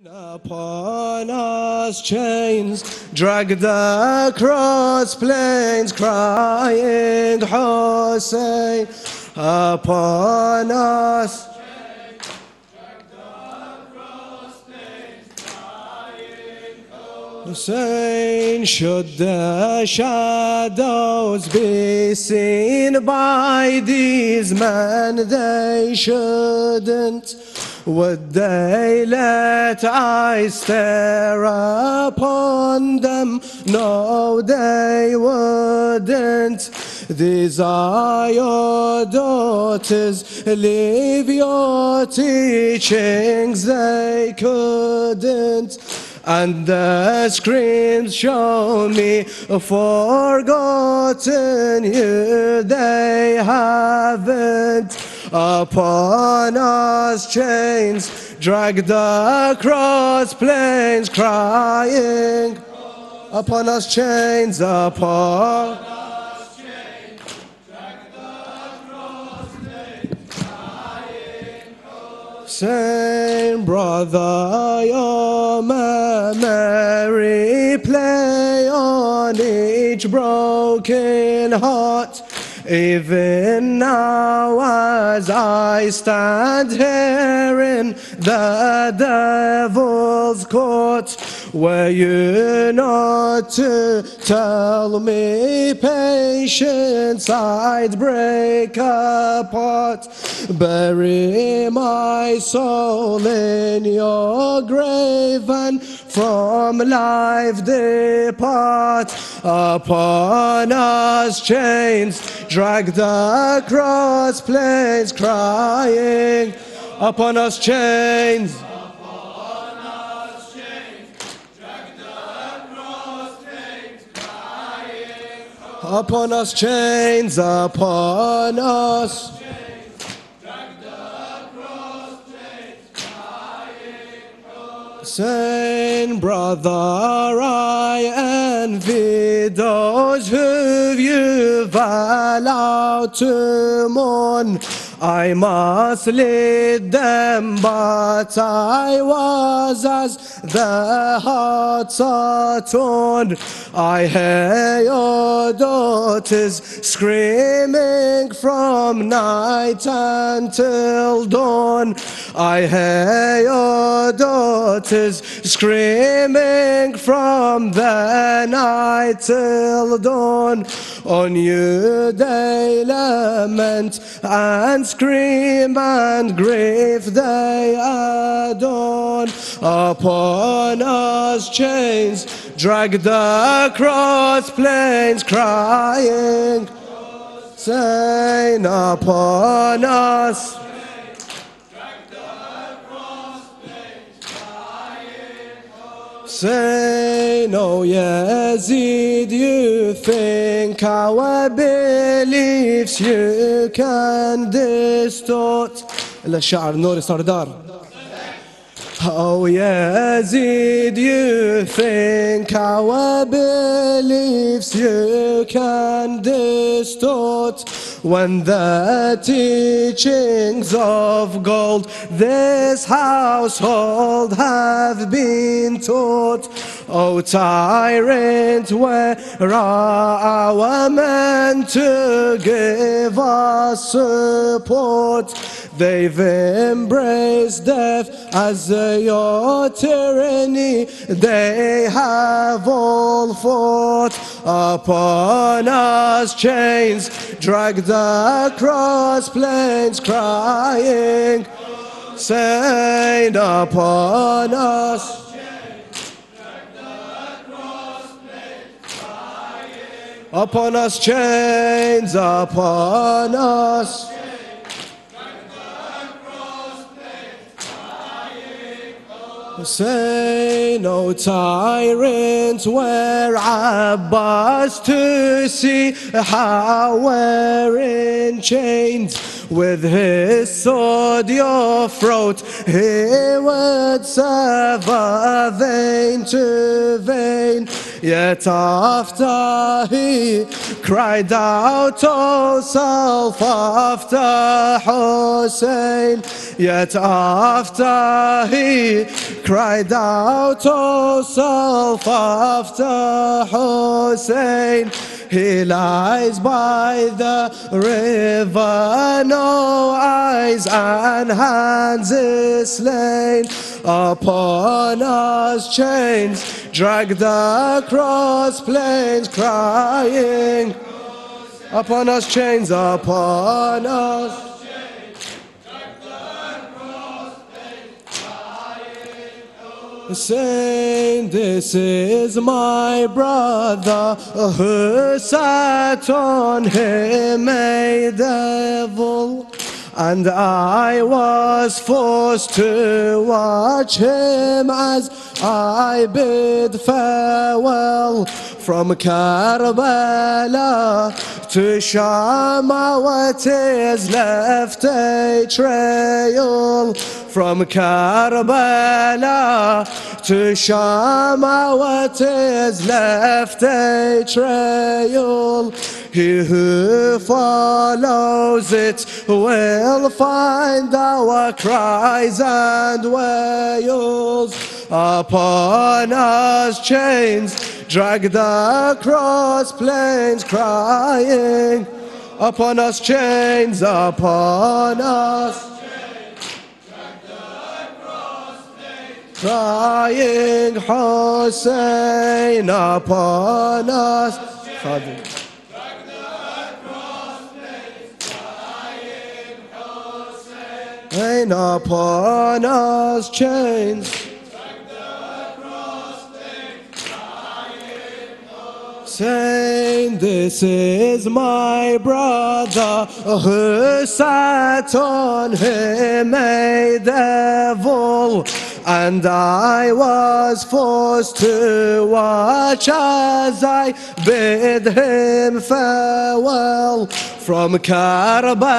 Upon us chains dragged across plains, crying Hussein. Upon us chains dragged across plains, crying Hussein. Should the shadows be seen by these men? They shouldn't. Would they let eyes stare upon them? No, they wouldn't. These are your daughters, leave your teachings, they couldn't. And the screams show me forgotten you, they haven't. Upon us chains dragged across plains, crying. Upon us chains, upon us chains dragged across plains, crying. Hussein, brother, your memory play on each broken heart. Even now as I stand here in the devil's court, were you not to tell me patience, I'd break apart. Bury my soul in your grave and from life depart. Upon us chains dragged across plains, crying. Upon us chains. Upon us chains dragged across plains, crying. Upon us chains, upon us. Hussein, brother, I envy those who you've allowed to mourn. I must lead them, but I was as the hearts are torn. I hear your daughters screaming from night until dawn. I hear your daughters screaming from the night till dawn. On you they lament and scream and grief they adorn. Upon us chains dragged across plains, crying. Saying upon us. Say no Yazid, you think our beliefs you can distort. إلا الشعر نوري سردار. Oh Yazid, you think our beliefs you can distort, when the teachings of gold this household have been taught. O tyrant, where are our men to give us support? They've embraced death as your tyranny, they have all fought. Upon us chains dragged across plains, crying. Saying upon us. Upon us chains, upon us. Say no tyrant, where Abbas to see how we're in chains. With his sword your throat he would sever vein to vein. Yet after he cried out, "Oh, self," after Hussein. Yet after he cried out, "Oh, self," after Hussein. He lies by the river, no eyes and hands is slain. Upon us chains, dragged across plains, crying. Upon us chains, upon us. Saying, "This is my brother who sat on him a devil, and I was forced to watch him as I bid farewell. From Karbala to Sham, our tears left a trail. From Karbala to Sham, our tears left a trail. He who follows it will find our cries and wails. Upon us chains, dragged across plains, crying. Upon us chains, upon us, crying, Hussein. Upon us, Father. And upon us chains, saying, "This is my brother who sat on him a devil, and I was forced to watch as I bid him farewell. From Karbala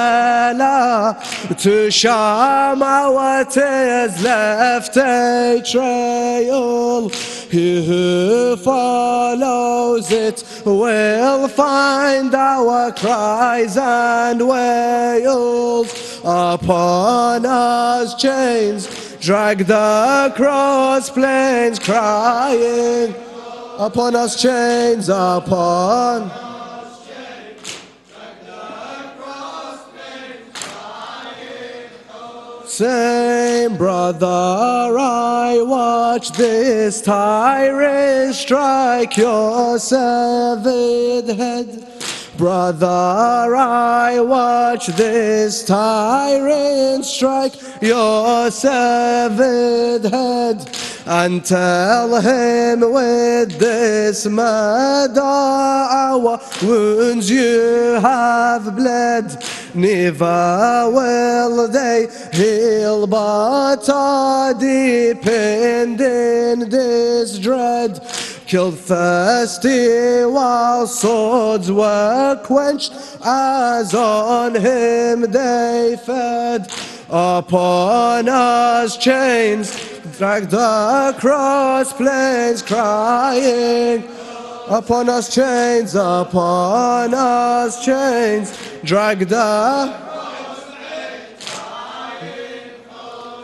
to Sham, our tears left a trail. He who follows it will find our cries and wails. Upon us chains, dragged across plains, crying. Upon us chains, upon same brother, I watch this tyrant strike your severed head. Brother, I watch this tyrant strike your severed head, and tell him with this murder our wounds you have bled. Never will they heal, but are deepened in this dread. Killed thirsty while swords were quenched, as on him they fed. Upon us chains, dragged across plains, crying. Upon us chains, upon us chains, dragged across plains, crying.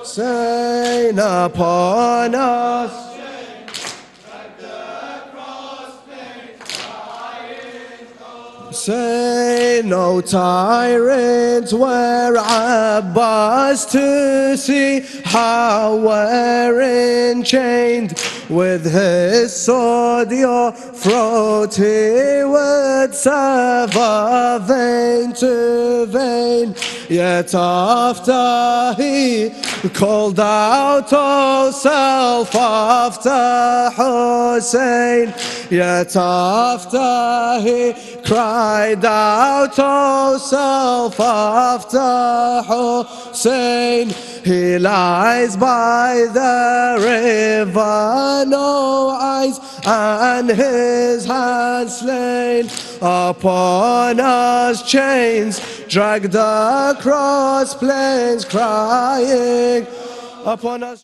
Saying, upon us say, no tyrant were Abbas to see how we're enchained. With his sword your throat he would sever vein to vein. Yet after he called out, oh self, after Hussein. Yet after he cried out, oh self, after Hussein. He lies by the river, no eyes, and his hands slain. Upon us chains, dragged across plains, crying. Upon us